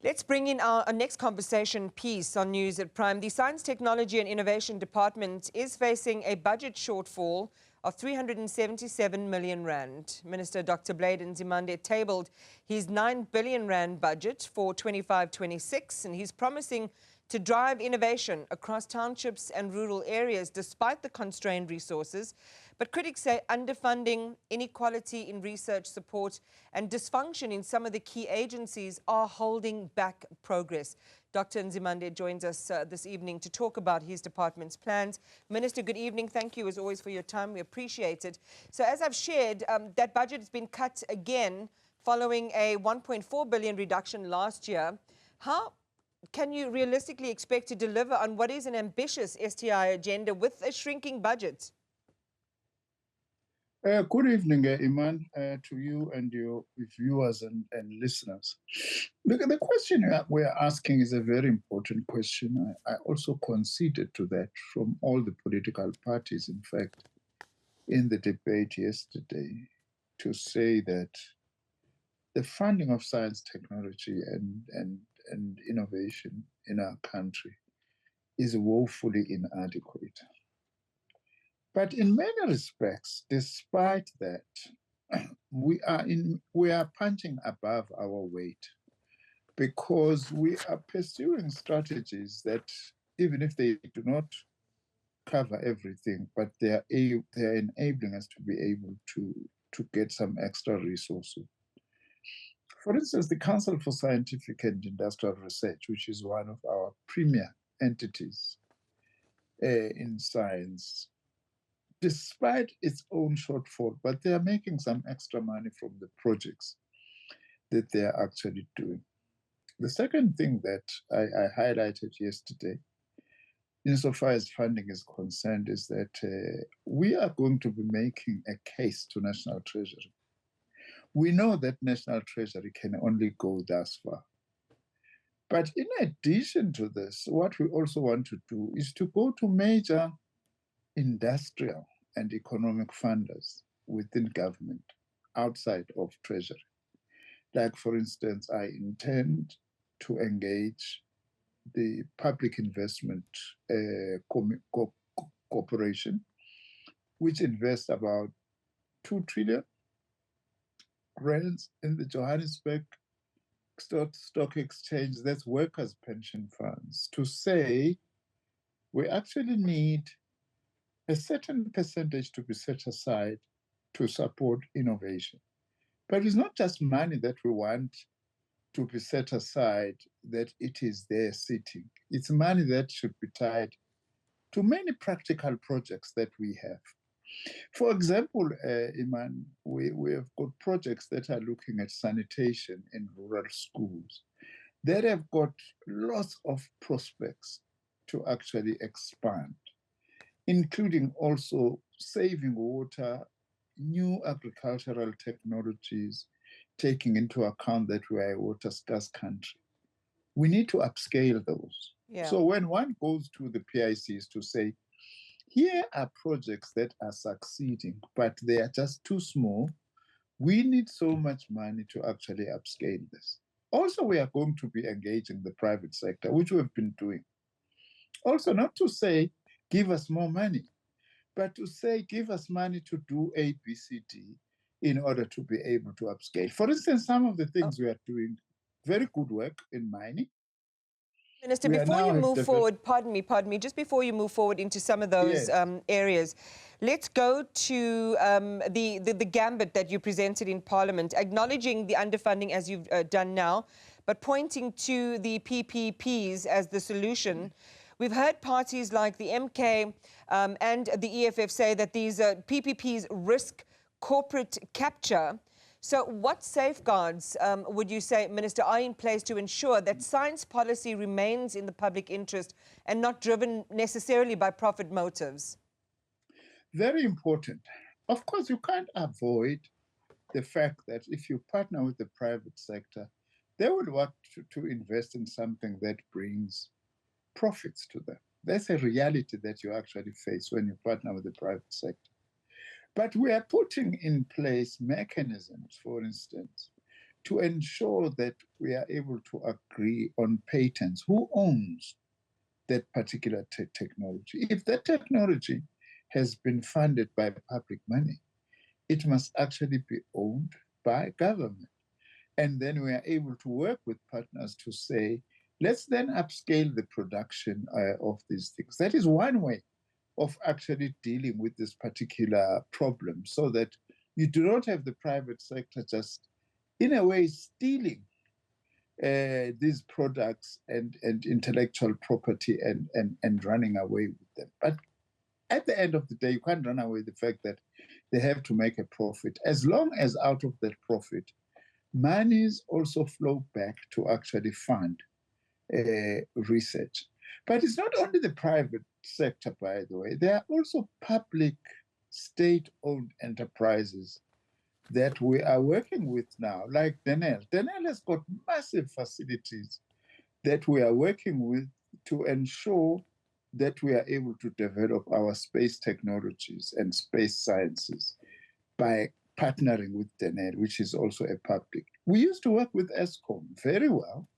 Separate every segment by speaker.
Speaker 1: Let's bring in our next conversation piece on News at Prime. The Science, Technology and Innovation Department is facing a budget shortfall of 377 million rand. Minister Dr Blade Nzimande tabled his 9 billion rand budget for 25-26, and he's promising to drive innovation across townships and rural areas despite the constrained resources. But critics say underfunding, inequality in research support and dysfunction in some of the key agencies are holding back progress. Dr Nzimande joins us this evening to talk about his department's plans. Minister, good evening. Thank you as always for your time. We appreciate it. So as I've shared, that budget has been cut again following a 1.4 billion reduction last year. How can you realistically expect to deliver on what is an ambitious STI agenda with a shrinking budget?
Speaker 2: Good evening, Iman, to you and your viewers and listeners. The question we're asking is a very important question. I also conceded to that from all the political parties, in fact, in the debate yesterday, to say that the funding of science, technology, and innovation in our country is woefully inadequate. But in many respects, despite that, we are punching above our weight, because we are pursuing strategies that, even if they do not cover everything, but they are enabling us to be able to get some extra resources. For instance, the Council for Scientific and Industrial Research, which is one of our premier entities in science, despite its own shortfall, but they are making some extra money from the projects that they are actually doing. The second thing that I highlighted yesterday, insofar as funding is concerned, is that we are going to be making a case to National Treasury. We know that National Treasury can only go thus far. But in addition to this, what we also want to do is to go to major industrial and economic funders within government, outside of Treasury. Like, for instance, I intend to engage the Public Investment Corporation, which invests about 2 trillion rands in the Johannesburg Stock Exchange, that's workers' pension funds, to say we actually need a certain percentage to be set aside to support innovation. But it's not just money that we want to be set aside, that it is there sitting. It's money that should be tied to many practical projects that we have. For example, Iman, we have got projects that are looking at sanitation in rural schools that have got lots of prospects to actually expand, including also saving water, new agricultural technologies, taking into account that we are a water-scarce country. We need to upscale those. Yeah. So when one goes to the PICs to say, here are projects that are succeeding, but they are just too small, we need so much money to actually upscale this. Also, we are going to be engaging the private sector, which we have been doing. Also, not to say, give us more money, but to say, give us money to do A, B, C, D in order to be able to upscale. For instance, some of the things we are doing, very good work in mining.
Speaker 1: Minister, before you move forward, pardon me, just before you move forward into some of those areas, let's go to the gambit that you presented in Parliament, acknowledging the underfunding as you've done now, but pointing to the PPPs as the solution. We've heard parties like the MK and the EFF say that these PPPs risk corporate capture. So what safeguards would you say, Minister, are in place to ensure that science policy remains in the public interest and not driven necessarily by profit motives?
Speaker 2: Very important. Of course, you can't avoid the fact that if you partner with the private sector, they will want to invest in something that brings profits to them. That's a reality that you actually face when you partner with the private sector. But we are putting in place mechanisms, for instance, to ensure that we are able to agree on patents. Who owns that particular technology? If that technology has been funded by public money, it must actually be owned by government. And then we are able to work with partners to say, let's then upscale the production of these things. That is one way of actually dealing with this particular problem, so that you do not have the private sector just, in a way, stealing these products and intellectual property and running away with them. But at the end of the day, you can't run away with the fact that they have to make a profit. As long as out of that profit, monies also flow back to actually fund research. But it's not only the private sector, by the way. There are also public, state-owned enterprises that we are working with now, like Denel. Denel has got massive facilities that we are working with to ensure that we are able to develop our space technologies and space sciences by partnering with Denel, which is also a public. We used to work with ESCOM very well.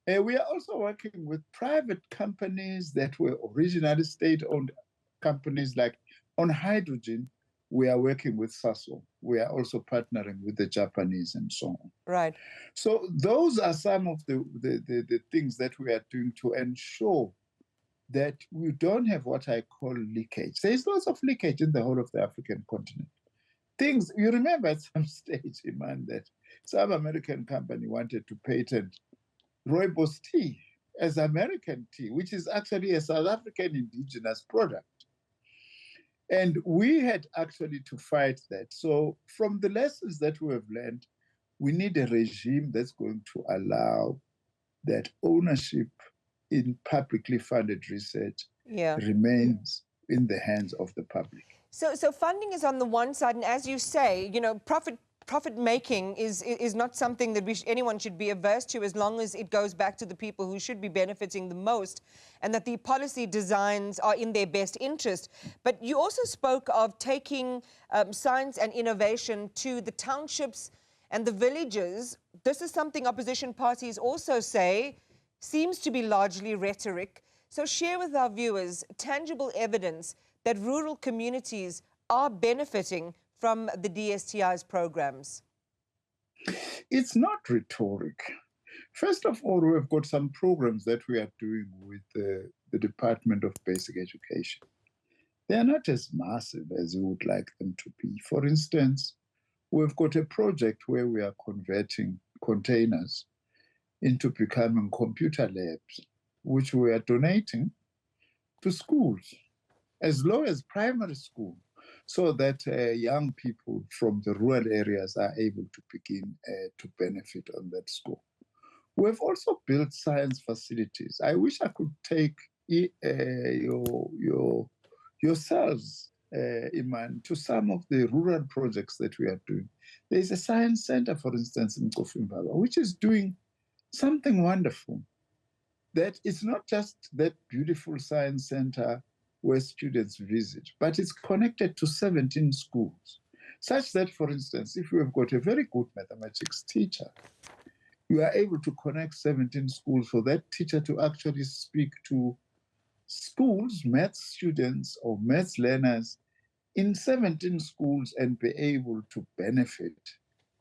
Speaker 2: We are also working with private companies that were originally state-owned companies, like on hydrogen. We are working with Sasol. We are also partnering with the Japanese and so on.
Speaker 1: Right.
Speaker 2: So those are some of the things that we are doing to ensure that we don't have what I call leakage. There's lots of leakage in the whole of the African continent. Things, you remember at some stage, Iman, that some American company wanted to patent rooibos tea as American tea, which is actually a South African indigenous product. And we had actually to fight that. So from the lessons that we have learned, we need a regime that's going to allow that ownership in publicly funded research remains in the hands of the public.
Speaker 1: So funding is on the one side, and as you say, you know, profit making is not something that anyone should be averse to, as long as it goes back to the people who should be benefiting the most, and that the policy designs are in their best interest. But you also spoke of taking science and innovation to the townships and the villages. This is something opposition parties also say seems to be largely rhetoric. So share with our viewers tangible evidence that rural communities are benefiting from the DSTI's programs.
Speaker 2: It's not rhetoric. First of all, we've got some programs that we are doing with the Department of Basic Education. They are not as massive as we would like them to be. For instance, we've got a project where we are converting containers into becoming computer labs, which we are donating to schools, as low as primary school, so that young people from the rural areas are able to begin to benefit on that school. We've also built science facilities. I wish I could take yourselves, Iman, to some of the rural projects that we are doing. There's a science center, for instance, in Kofimbaba, which is doing something wonderful. That it's not just that beautiful science center where students visit, but it's connected to 17 schools, such that, for instance, if you have got a very good mathematics teacher, you are able to connect 17 schools for that teacher to actually speak to schools, maths students or maths learners in 17 schools and be able to benefit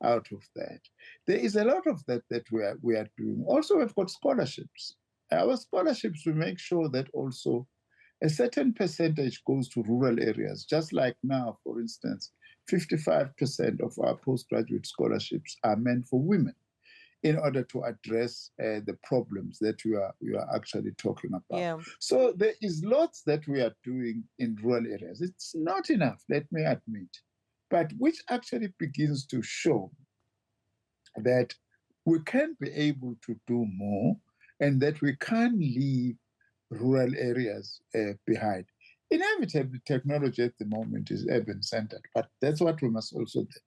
Speaker 2: out of that. There is a lot of that we are doing. Also, we've got scholarships. Our scholarships, we make sure that also a certain percentage goes to rural areas. Just like now, for instance, 55% of our postgraduate scholarships are meant for women in order to address the problems that you are actually talking about.
Speaker 1: Yeah.
Speaker 2: So there is lots that we are doing in rural areas. It's not enough, let me admit, but which actually begins to show that we can be able to do more and that we can leave rural areas behind. Inevitably, technology at the moment is urban-centered, but that's what we must also do.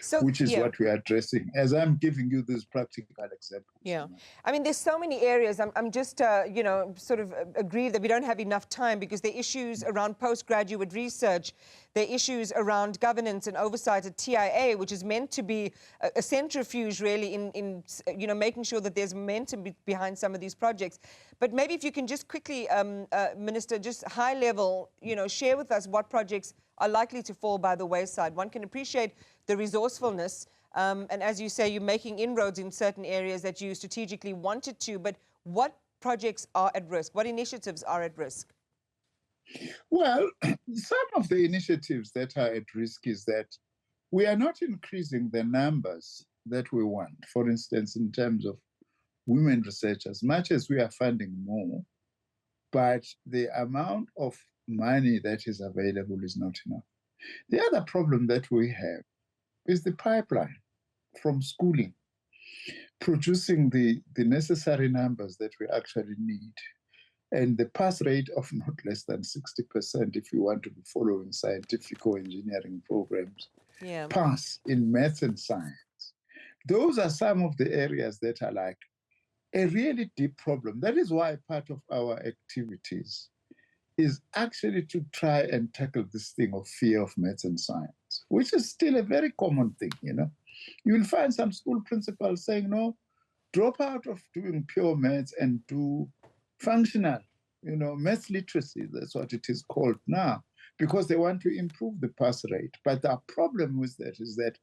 Speaker 2: So, which is what we are addressing, as I'm giving you these practical examples.
Speaker 1: Yeah. I mean, there's so many areas. I'm just, you know, sort of aggrieved that we don't have enough time, because the issues around postgraduate research, There are issues around governance and oversight at TIA, which is meant to be a centrifuge, really, in making sure that there's momentum behind some of these projects. But maybe if you can just quickly, Minister, just high level, share with us what projects are likely to fall by the wayside. One can appreciate the resourcefulness, and as you say, you're making inroads in certain areas that you strategically wanted to, but what projects are at risk? What initiatives are at risk?
Speaker 2: Well, some of the initiatives that are at risk is that we are not increasing the numbers that we want. For instance, in terms of women researchers, much as we are funding more, but the amount of money that is available is not enough. The other problem that we have is the pipeline from schooling, producing the necessary numbers that we actually need. And the pass rate of not less than 60% if you want to be following scientific or engineering programs, pass in math and science. Those are some of the areas that are like a really deep problem. That is why part of our activities is actually to try and tackle this thing of fear of maths and science, which is still a very common thing, You will find some school principals saying, no, drop out of doing pure maths and do functional, math literacy, that's what it is called now, because they want to improve the pass rate. But the problem with that is that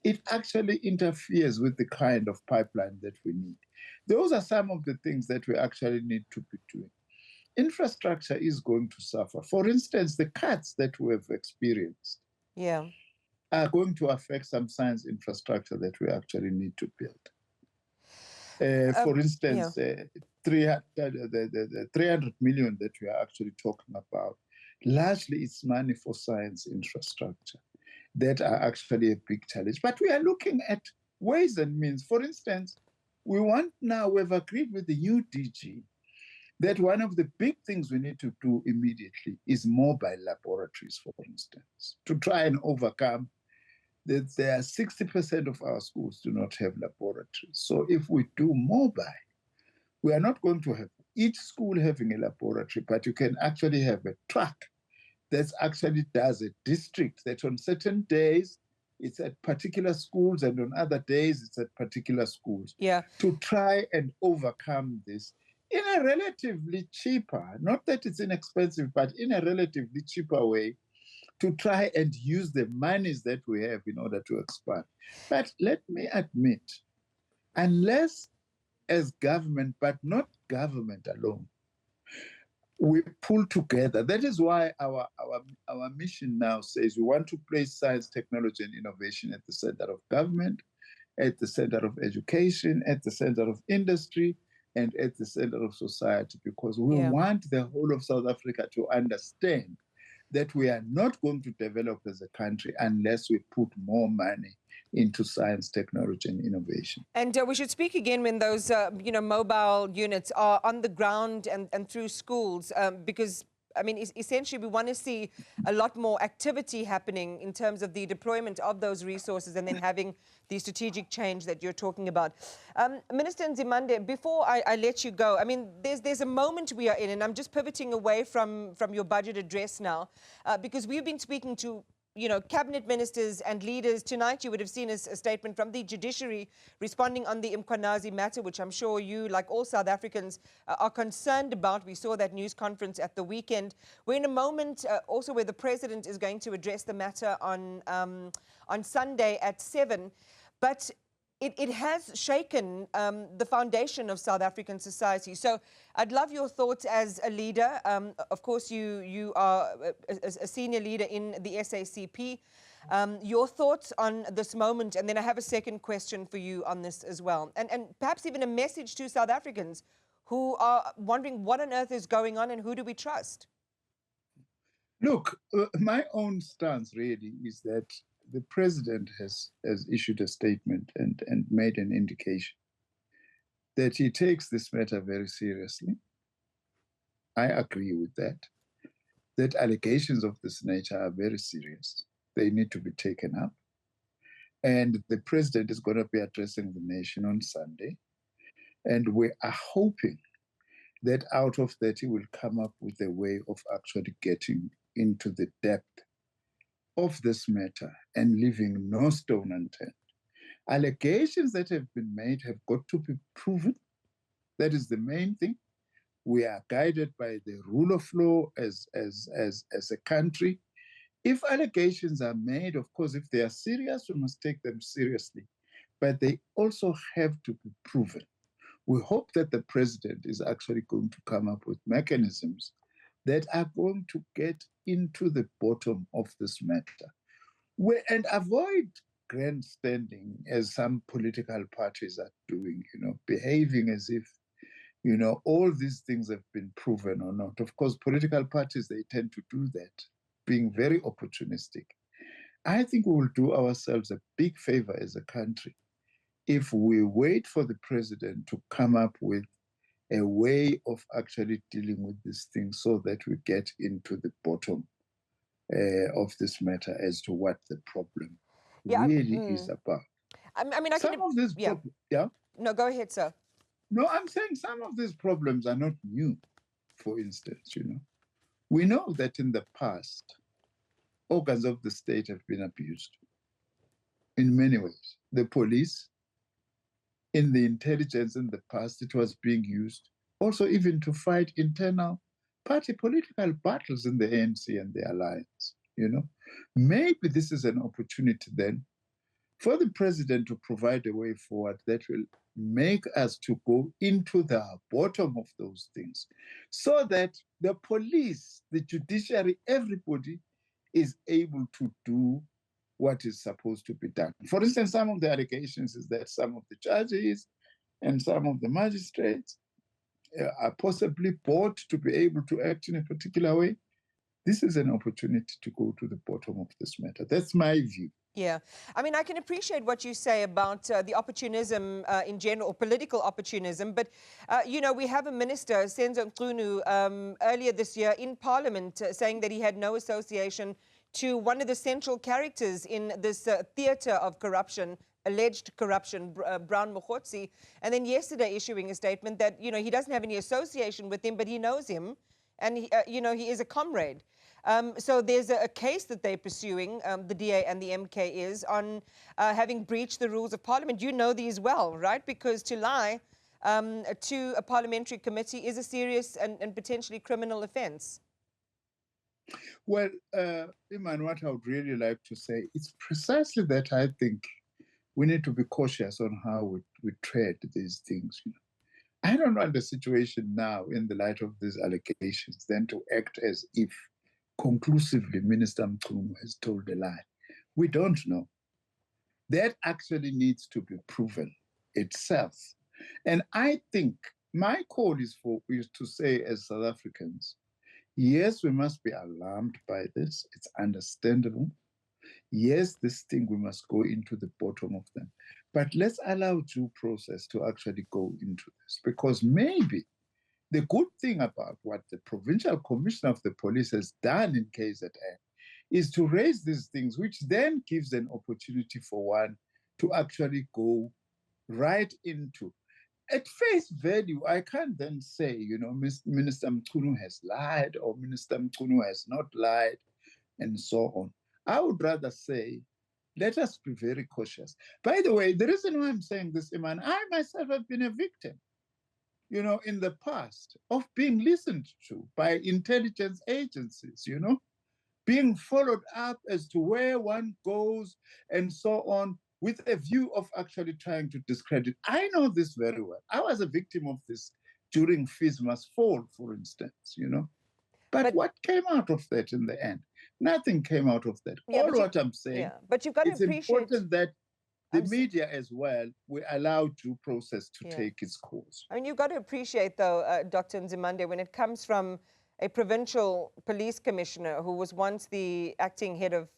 Speaker 2: it actually interferes with the kind of pipeline that we need. Those are some of the things that we actually need to be doing. Infrastructure is going to suffer. For instance, the cuts that we have experienced are going to affect some science infrastructure that we actually need to build. For instance, the 300 million that we are actually talking about, largely it's money for science infrastructure that are actually a big challenge. But we are looking at ways and means. For instance, we've agreed with the new DG that one of the big things we need to do immediately is mobile laboratories, for instance, to try and overcome that there are 60% of our schools do not have laboratories. So if we do mobile, we are not going to have each school having a laboratory, but you can actually have a truck that actually does a district that on certain days it's at particular schools and on other days it's at particular schools. To try and overcome this in a relatively cheaper, not that it's inexpensive, but in a relatively cheaper way, to try and use the monies that we have in order to expand. But let me admit, unless as government, but not government alone, we pull together. That is why our mission now says we want to place science, technology, and innovation at the center of government, at the center of education, at the center of industry, and at the center of society, because we want the whole of South Africa to understand that we are not going to develop as a country unless we put more money into science, technology, and innovation.
Speaker 1: And we should speak again when those, mobile units are on the ground and through schools, because, I mean, essentially we want to see a lot more activity happening in terms of the deployment of those resources and then having the strategic change that you're talking about. Minister Nzimande, before I let you go, I mean, there's a moment we are in, and I'm just pivoting away from your budget address now, because we've been speaking to cabinet ministers and leaders. Tonight, you would have seen a statement from the Judiciary responding on the Mkhwanazi matter, which I'm sure you, like all South Africans, are concerned about. We saw that news conference at the weekend. We're in a moment also where the president is going to address the matter on Sunday at 7. But it has shaken the foundation of South African society. So I'd love your thoughts as a leader. Of course, you are a senior leader in the SACP. Your thoughts on this moment, and then I have a second question for you on this as well. And perhaps even a message to South Africans who are wondering what on earth is going on and who do we trust?
Speaker 2: Look, my own stance really is that the president has issued a statement and made an indication that he takes this matter very seriously. I agree with that. That allegations of this nature are very serious. They need to be taken up. And the president is going to be addressing the nation on Sunday. And we are hoping that out of that he will come up with a way of actually getting into the depth of this matter and leaving no stone unturned. Allegations that have been made have got to be proven. That is the main thing. We are guided by the rule of law as a country. If allegations are made, of course, if they are serious, we must take them seriously. But they also have to be proven. We hope that the president is actually going to come up with mechanisms that are going to get into the bottom of this matter and avoid grandstanding as some political parties are doing, behaving as if, all these things have been proven or not. Of course, political parties, they tend to do that, being very opportunistic. I think we will do ourselves a big favor as a country if we wait for the president to come up with a way of actually dealing with this thing so that we get into the bottom of this matter as to what the problem really is about.
Speaker 1: I mean,
Speaker 2: some of these problems, yeah?
Speaker 1: No, go ahead, sir.
Speaker 2: No, I'm saying some of these problems are not new, for instance, We know that in the past, organs of the state have been abused in many ways. The police, in the intelligence in the past, it was being used also even to fight internal party political battles in the ANC and the alliance, Maybe this is an opportunity then for the president to provide a way forward that will make us to go into the bottom of those things so that the police, the judiciary, everybody is able to do what is supposed to be done. For instance, some of the allegations is that some of the judges and some of the magistrates are possibly bought to be able to act in a particular way. This is an opportunity to go to the bottom of this matter. That's my view.
Speaker 1: Yeah. I mean, I can appreciate what you say about the opportunism in general, or political opportunism, but, we have a minister, Senzo Mchunu, earlier this year in Parliament saying that he had no association to one of the central characters in this theatre of corruption, alleged corruption, Brown Mokhotsi, and then yesterday issuing a statement that, he doesn't have any association with him, but he knows him, and, he is a comrade. So there's a case that they're pursuing, the DA and the MK is, on having breached the rules of Parliament. You know these well, right? Because to lie to a parliamentary committee is a serious and potentially criminal offence.
Speaker 2: Well, Iman, what I would really like to say, it's precisely that I think we need to be cautious on how we tread these things. I don't want the situation now, in the light of these allegations, then to act as if conclusively Minister Mchunu has told a lie. We don't know. That actually needs to be proven itself. And I think my call is to say, as South Africans, yes, we must be alarmed by this. It's understandable. Yes, this thing, we must go into the bottom of them. But let's allow due process to actually go into this, because maybe the good thing about what the Provincial Commissioner of the Police has done in KZN is to raise these things, which then gives an opportunity for one to actually go right into. At face value, I can't then say, Minister Mchunu has lied or Minister Mchunu has not lied, and so on. I would rather say, let us be very cautious. By the way, the reason why I'm saying this, Iman, I myself have been a victim, in the past, of being listened to by intelligence agencies, being followed up as to where one goes and so on, with a view of actually trying to discredit. I know this very well. I was a victim of this during Fees Must Fall, for instance, But what came out of that in the end? Nothing came out of that. All what I'm saying,
Speaker 1: but you've got to appreciate,
Speaker 2: it's important that the media as well, we allow due process to take its course.
Speaker 1: I mean, you've got to appreciate, though, Dr. Nzimande, when it comes from a provincial police commissioner who was once the acting head of,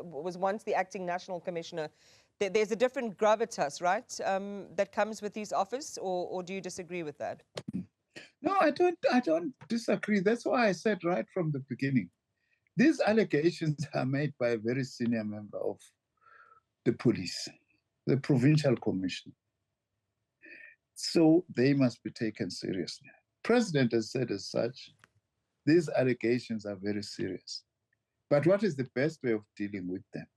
Speaker 1: was once the acting national commissioner, there's a different gravitas, right, that comes with his office, or do you disagree with that?
Speaker 2: No, I don't disagree. That's why I said right from the beginning, these allegations are made by a very senior member of the police, the provincial commissioner. So they must be taken seriously. President has said as such, these allegations are very serious. But what is the best way of dealing with them?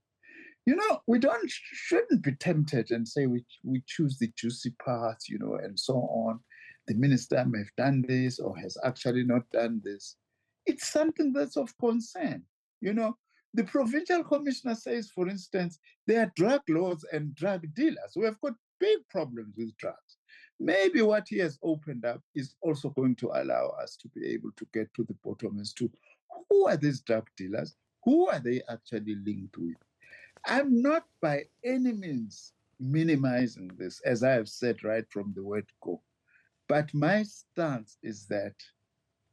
Speaker 2: We shouldn't be tempted and say we choose the juicy parts, and so on. The minister may have done this or has actually not done this. It's something that's of concern. The provincial commissioner says, for instance, there are drug lords and drug dealers who have got big problems with drugs. Maybe what he has opened up is also going to allow us to be able to get to the bottom as to who are these drug dealers? Who are they actually linked with? I'm not by any means minimizing this, as I have said right from the word go. But my stance is that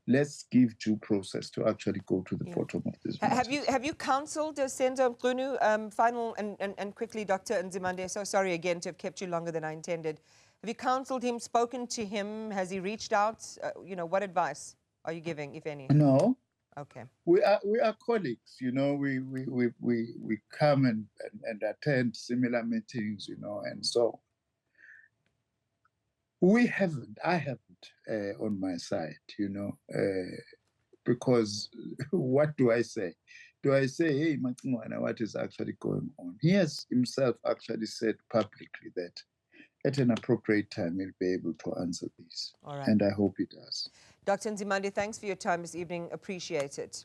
Speaker 2: let's give due process to actually go to the bottom of this matter.
Speaker 1: Have you counseled Senzo Mqunu, final and quickly, Dr. Nzimande, so sorry again to have kept you longer than I intended. Have you counseled him, spoken to him? Has he reached out? What advice are you giving, if any?
Speaker 2: No.
Speaker 1: Okay.
Speaker 2: We are colleagues, we come and attend similar meetings, and so I haven't on my side, because what do I say? Do I say, hey, Matsingwana, what is actually going on? He has himself actually said publicly that at an appropriate time he'll be able to answer these.
Speaker 1: All right.
Speaker 2: And I hope he does.
Speaker 1: Dr. Nzimande, thanks for your time this evening. Appreciate it.